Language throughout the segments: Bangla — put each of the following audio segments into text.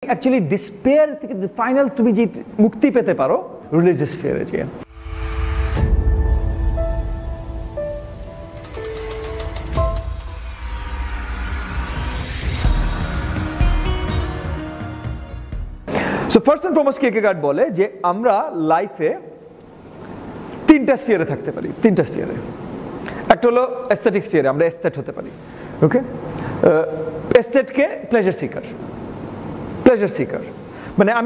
অ্যাকচুয়ালি ডিসপেয়ার থেকে ফাইনাল তুমি যে মুক্তি পেতে পারো রিলিজিয়াস ফিয়ারে গিয়ে। সো ফার্স্ট এন্ড ফরমোস্ট কিয়ারকেগার্ড বলে যে আমরা লাইফে তিনটা স্ফিয়ারে থাকতে পারি, তিনটা স্ফিয়ারে। একটা হলো এস্থেটিক স্ফিয়ারে, আমরা এস্থেট হতে পারি, ওকে। এস্থেটকে প্লেজার সিকার, প্লেজার সিকার মানে I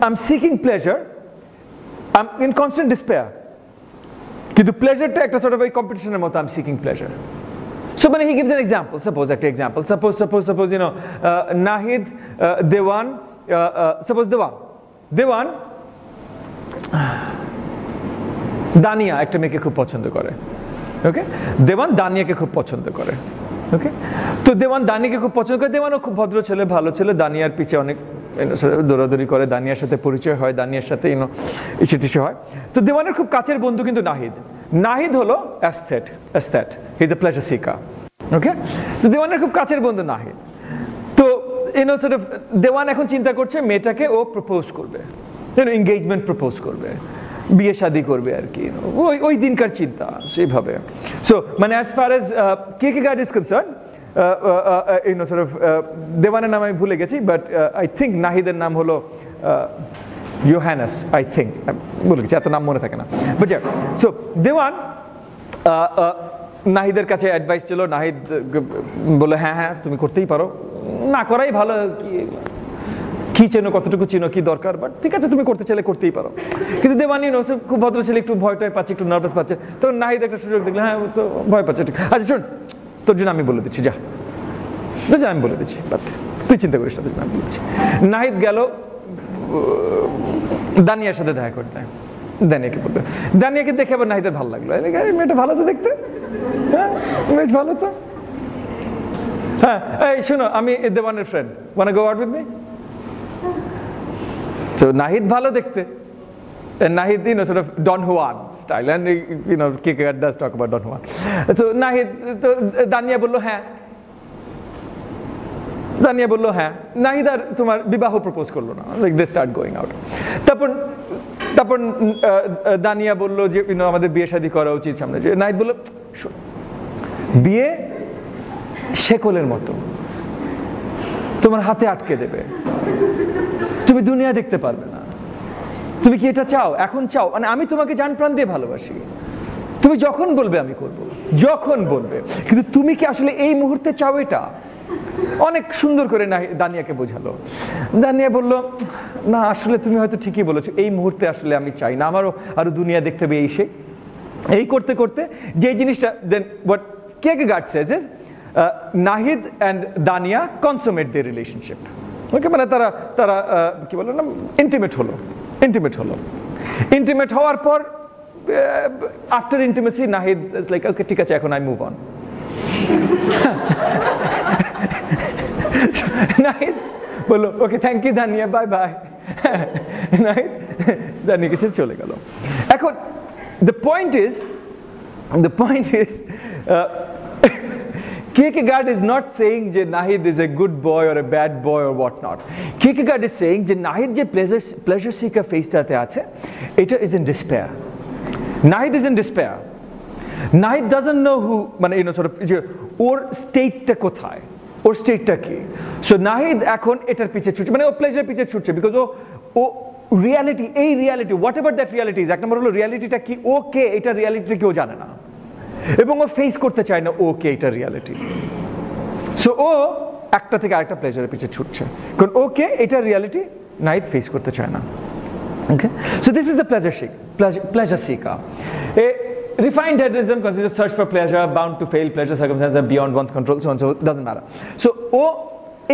am seeking pleasure, I am in constant despair, কিন্তু প্লেজারটা একটা সর্ট অফ এই কম্পিটিশনের মতো, I am seeking pleasure. So when he gives an example, suppose suppose you know Nahid Dewan, suppose Dewan দানিয়া একটা মেয়েকে খুব পছন্দ করে, ওকে। দেওয়ান দানিয়াকে খুব পছন্দ করে, ওকে। তো দেওয়ান দানিয়াকে খুব পছন্দ করে, দেওয়ানও খুব ভদ্র ছেলে, ভালো ছেলে, দানিয়ার পিছে অনেক দৌড়াদৌড়ি করে, দানিয়ার সাথে পরিচয় হয়, দানিয়ার সাথে ইসে হয়। তো দেওয়ানের খুব কাছের বন্ধু কিন্তু নাহিদ। নাহিদ হলো aesthete, he is a pleasure seeker, okay. তো দেওয়ানের খুব কাছের বন্ধু নাহিদ। তো সর্ট অফ দেওয়ান এখন চিন্তা করছে মেয়েটাকে ও প্রপোজ করবে, এনগেজমেন্ট প্রপোজ করবে, বিয়ে শাদী করবে আর কি, ওই দিনকার চিন্তা সেইভাবে। সো মানে as far as Kierkegaard is concern, sort of দেওয়ানের নাম আমি ভুলে গেছি, বাট আই থিঙ্ক নাহিদের নাম হলো ইয়োহানাস, আই থিঙ্ক, ভুলে গেছি, এত নাম মনে থাকে না। বুঝছো? সো দেওয়ান নাহিদের কাছে অ্যাডভাইস ছিল, নাহিদ বলে হ্যাঁ হ্যাঁ তুমি করতেই পারো, না করাই ভালো, কি চেনো, কতটুকু চিনো, কি দরকার, বাট ঠিক আছে তুমি করতে চাইলে করতেই পারো। কিন্তু দেওয়ানি খুব ভদ্র ছেলে, একটু ভয় টয় পাচ্ছে, একটু নার্ভাস পাচ্ছে। তখন নাহিদ একটা সুযোগ দেখলে, হ্যাঁ তো ভয় পাচ্ছে, ঠিক আচ্ছা শোন তোর জন্য আমি বলে দিচ্ছি, যা আমি বলে দিচ্ছি, বাট তুই চিন্তা করিস না, আমি বলছি। নাহিদ গেল দানিয়ার সাথে দেখা করতে, দানিয়াকে বলবে, দানিয়াকে দেখে আবার নাহিদের ভালো লাগলো, মেয়েটা ভালো তো দেখতে, হ্যাঁ বেশ ভালো তো, হ্যাঁ এই শোনো আমি দেওয়ানের friend, want to go out with me? So Nahid bhalo dekhte, and Nahid sort of Don Juan style, and Kierkegaard does talk about Don Juan. So Nahid, to Dania bollo ha, Dania bollo ha, Nahid ar tomar bibaho propose korlo na, like they start going out. Tapon Dania bollo je amader biye shadi kora uchit samne, je Nahid bollo biye shekoler moto তোমার হাতে আটকে দেবে, তুমি দুনিয়া দেখতে পারবে না। তুমি কি এটা চাও? এখন চাও? মানে আমি তোমাকে জান প্রাণ দিয়ে ভালোবাসি, তুমি যখন বলবে আমি করব, যখন বলবে, কিন্তু তুমি কি আসলে এই মুহূর্তে চাও এটা? অনেক সুন্দর করে দানিয়াকে বোঝালো। দানিয়া বলল না আসলে তুমি হয়তো ঠিকই বলেছো, এই মুহূর্তে আসলে আমি চাই না, আমারও আরো দুনিয়া দেখতে হবে, এই করতে করতে যে জিনিসটা, then what Kierkegaard says is Nahid and Dania consummate their relationship. Okay, মানে তারা কি বলে না, ইন্টিমেট হলো। ইন্টিমেট হওয়ার পর after intimacy Nahid is like okay ঠিক আছে এখন আই মুভ অন। নাহিদ বললো okay thank you Dania, bye bye. Nahid দানিয়াকে ছেড়ে চলে গেল। এখন the point is Kierkegaard is not saying যে Nahid is a good boy or a bad boy or what not. Kierkegaard is saying যে Nahid যে pleasure seeker phase-টাতে আছে, এটা is in despair. Nahid is in despair. Nahid doesn't know who, মানে sort of ওর স্টেটটা কোথায়, ওর স্টেটটা কি। সো নাহিদ এখন এটার পিছে ছুটছে, মানে ও প্লেজার পিছে ছুটছে, বিকজ ও রিয়ালিটি, এই reality what ever that reality is, এক নম্বর হলো রিয়ালিটিটা কি, ও কে এটা রিয়ালিটিটা কেউ জানে না, এবং ও ফেস করতে চায় না ওকে এটা রিয়ালিটি। সো ও একটা থেকে আরেকটা প্লেজারের পিছে ছুটছে, কারণ ওকে এটা রিয়ালিটি নাহিদ ফেস করতে চায় না। Okay, so this is the pleasure seeker. A refined hedonism consists of search for pleasure, bound to fail, pleasure circumstances are beyond one's control, so on, so it doesn't matter. So ও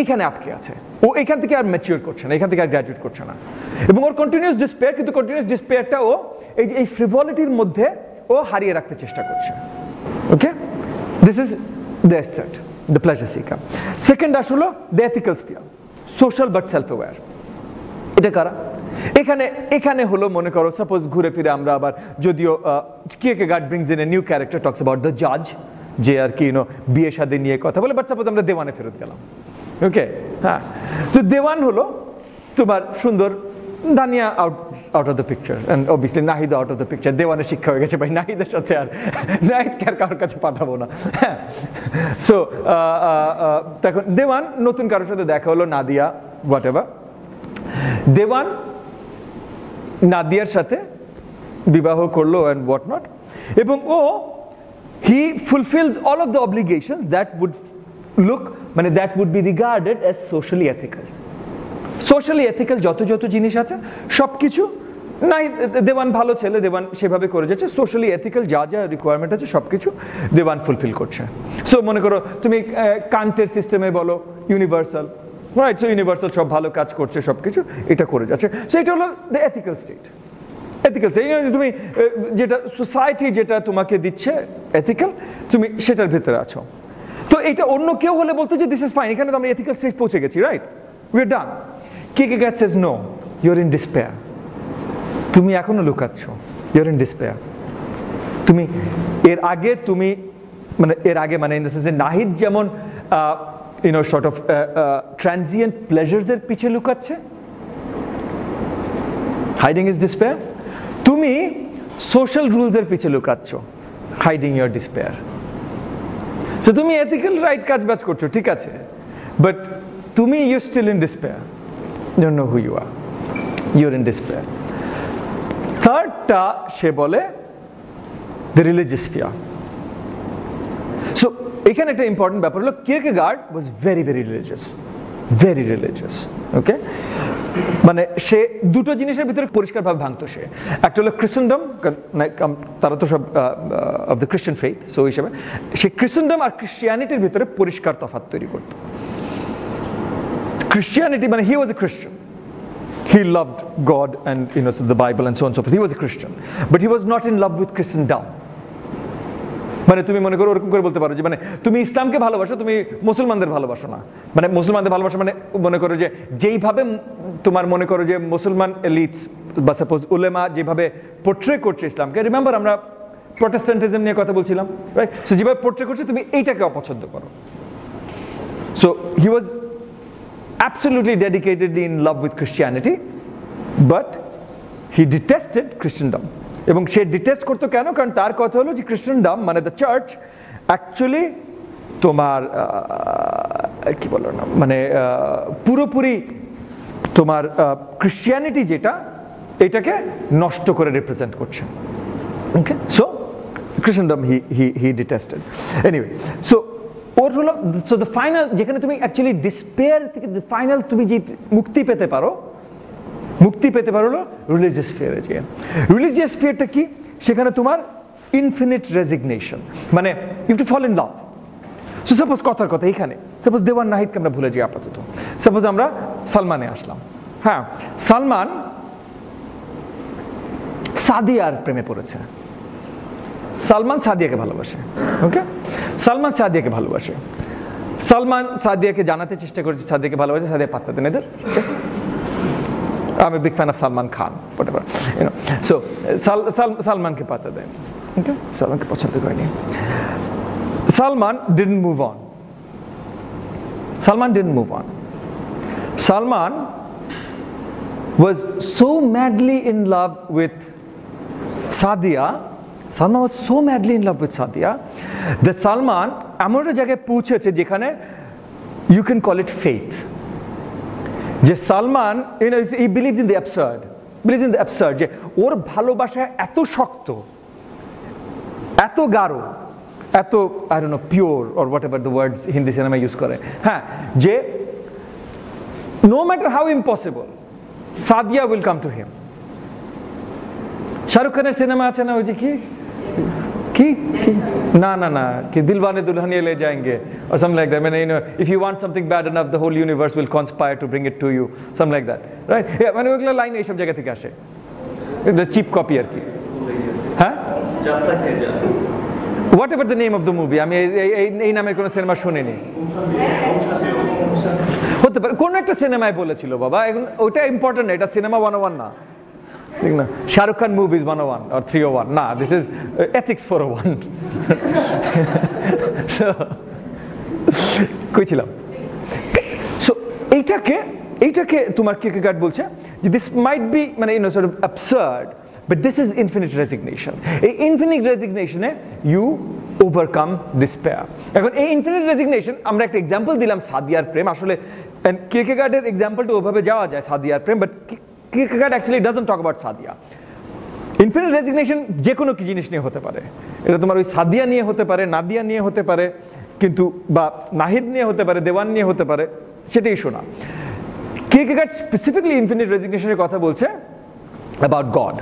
এইখানে আটকে আছে, ও এখান থেকে আর ম্যাচিউর করছে না, এখান থেকে আর গ্র্যাজুয়েট করছে না, এবং ওর কন্টিনিউয়াস ডিসপেয়ার, কিন্তু কন্টিনিউয়াস ডিসপেয়ারটা ও এই ফ্রিভলিটির মধ্যে ও হারিয়ে রাখতে চেষ্টা করছে। Okay, this is the aesthete, the pleasure seeker. Second আসলো the ethical sphere, social but self aware. এটা কারা? এখানে হলো মনে করো সাপোজ ঘুরে ফিরে আমরা আবার, যদিও Kierkegaard brings in a new character, talks about the জাজ, যে আর কি বিয়ে শাদী নিয়ে কথা বলে, বাট সাপোজ আমরা দেওয়ানে ফেরত গেলাম। ওকে, হ্যাঁ, তো দেওয়ান হলো তোমার সুন্দর Dania out of the picture, and obviously Nahid out of the picture. দেওয়ানের শিক্ষা হয়ে গেছে ভাই, নাহিদের সাথে আর নাহিদকে আর কারোর কাছে পাঠাবো না। হ্যাঁ, সো তখন দেওয়ান নতুন কারোর সাথে দেখা হলো, নাদিয়া হোয়াট এভার। দেওয়ান নাদিয়ার সাথে বিবাহ করলো অ্যান্ড হোয়াট নট, এবং ও he fulfils all of the obligations that would look, মানে that would be regarded as socially ethical. Socially ethical যত জিনিস আছে সব কিছু নাই, দেওয়ান ভালো ছেলে, দেওয়ান সেভাবে করে যাচ্ছে। সোশ্যালি এথিক্যাল যা যা রিকোয়ারমেন্ট আছে সব কিছু দেওয়ান ফুলফিল করছে। সো মনে করো তুমি কান্টের সিস্টেমে বলো ইউনিভার্সাল, রাইট? সো ইউনিভার্সাল সব ভালো কাজ করছে, সব কিছু এটা করে যাচ্ছে। সো এটা হলো the ethical state. Ethical state তুমি যেটা সোসাইটি যেটা তোমাকে দিচ্ছে এথিক্যাল, তুমি সেটার ভেতরে আছো। তো এটা অন্য কেউ হলে বলতো যে দিস ইজ ফাইন, এখানে তো আমরা এথিক্যাল স্টেজ পৌঁছে গেছি, right? We are done. Kierkegaard says no, you're in despair. তুমি এখনো লুকাচ্ছ, you're in despair. তুমি এর আগে মানে ইন দ্য সেন্স নাহিদ যেমন sort of transient pleasures এর পিছে লুকাচ্ছে, hiding his despair. তুমি social rules এর পিছে লুকাচ্ছ, hiding your despair. So তুমি ethical right কাজ বাজ করছো, ঠিক আছে, but তুমি you're still in despair. You don't know who you are. You're in despair. Thirdটা সে বলে the religious sphere. So এখানে একটা ইম্পর্টেন্ট ব্যাপার হলো Kierkegaard was very very religious. Okay? মানে সে দুটো জিনিসের ভিতরে পরিষ্কারভাবে ভাঙতো সে। একটা হলো Christendom, তারা তো সব of the Christian faith, so হিসেবে সে Christendom আর ক্রিশ্চিয়ানিটির ভিতরে পরিষ্কার তফাৎ তৈরি করতো। Christianity, but he was a Christian. He loved God and so the Bible and so on and so forth. He was a Christian, but he was not in love with Christendom. মানে তুমি মনে করো ওরকম করে বলতে পারো যে মানে তুমি ইসলামকে ভালোবাসো, তুমি মুসলমানদের ভালোবাসো না। মানে মুসলমানদের ভালোবাসা মানে মনে করো যে যেইভাবে তোমার মনে করো যে মুসলমান এলিটস বা সাপোজ উলেমা যেভাবে পোর্ট্রে করছে ইসলামকে, রিমেম্বার আমরা প্রটেস্ট্যান্টিজম নিয়ে কথা বলছিলাম, রাইট? সো যেভাবে পোর্ট্রে করছে তুমি এইটাকে অপছন্দ করো। So he was absolutely dedicatedly in love with Christianity, but he detested Christendom. এবং সে ডিটেস্ট করতো কেন? কারণ তার কথা হলো যে Christendom মানে the church actually তোমার কি বলো না মানে পুরোপুরি তোমার ক্রিশ্চিয়ানিটি যেটা এটাকে নষ্ট করে রিপ্রেজেন্ট করছে। Okay, so Christendom he detested. Anyway, so ওর হলো সো দ্য ফাইনাল, যেখানে তুমি অ্যাকচুয়ালি ডিসপেয়ার থেকে ফাইনাল তুমি যে মুক্তি পেতে পারো হলো রিলিজিয়াস স্ফিয়ারে গিয়ে। রিলিজিয়াস স্ফিয়ারটা কি? সেখানে তোমার ইনফিনিট রেজিগনেশন, মানে you to fall in love. So suppose কথার কথা এখানে সাপোজ দেওয়ান নাহিদকে আমরা ভুলে যাই আপাতত, সাপোজ আমরা সালমানে আসলাম। হ্যাঁ, সালমান সাদিয়ার প্রেমে পড়েছে। সালমান সাদিয়াকে ভালোবাসে। ওকে, সালমান সাদিয়াকে ভালোবাসে। সালমান সাদিয়াকে জানাতে চেষ্টা করেছে সাদিয়াকে ভালোবাসে, সাদিয়া পাত্তা দেন এদের। I'm a big fan of Salman Khan, whatever, So সালমানকে পাত্তা দেন। ওকে, সালমানকে পছন্দ করেনি। Salman didn't move on. Salman was so madly in love with Sadia. Salman was so madly in love with Sadia that Salman এমন একটা জায়গায় পৌঁছেছে যেখানে you can call it faith. যে Salman he believes in the absurd, যে ওর ভালোবাসা এত শক্ত, এত গাঢ়, এত I don't know pure or whatever the words Hindi cinema use করে, হ্যাঁ, যে no matter how impossible Sadia will come to him. Shahrukh খানের সিনেমা আছে না ওই যে কি না কি দিলওয়ানে Dulhania Le যায়েঙ্গে or something like that. I mean, if you want something bad enough, the whole universe will conspire to bring it to you, something like that, right? Yeah, মানে ওগুলো লাইন এইসব জায়গা থেকে আসে, এটা চিপ কপি আর কি। হ্যাঁ, whatever the name of the movie, আমি এই নামে কোনো সিনেমা শুনিনি। হতে পারে কোন একটা সিনেমায় বলেছিল বাবা, এখন ওটা ইম্পর্টেন্ট না, এটা সিনেমা 101 না, ঠিক না? শাহরুখ খান মুভিজ 101 or 301 না, দিস ইজ এথিক্স 401। সো কই ছিলাম? সো এইটাকে এইটাকে তোমার কিরকেগার্ড বলছে যে দিস মাইট বি মানে sort of absurd, but this is infinite resignation. এই infinite resignation A you overcome despair. এখন এই infinite resignation আমরা একটা এক্সাম্পল দিলাম সাদিয়ার প্রেম, আসলে কিরকেগার্ডের এক্সাম্পলটা ওভাবে যাওয়া যায় সাদিয়ার প্রেম, but Kierkegaard actually doesn't talk about Sadia. Infinite resignation যে কোনো কি জিনিস নিয়ে হতে পারে, এটা তোমার ওই সাদিয়া নিয়ে হতে পারে, নাদিয়া নিয়ে হতে পারে, কিন্তু বা নাহিদ নিয়ে হতে পারে, দেওয়ান নিয়ে হতে পারে, সেটাই শোনা। কিরকেগার্ড স্পেসিফিকলি ইনফিনিট রেজিগনেশনের কথা বলছে অ্যাবাউট গড।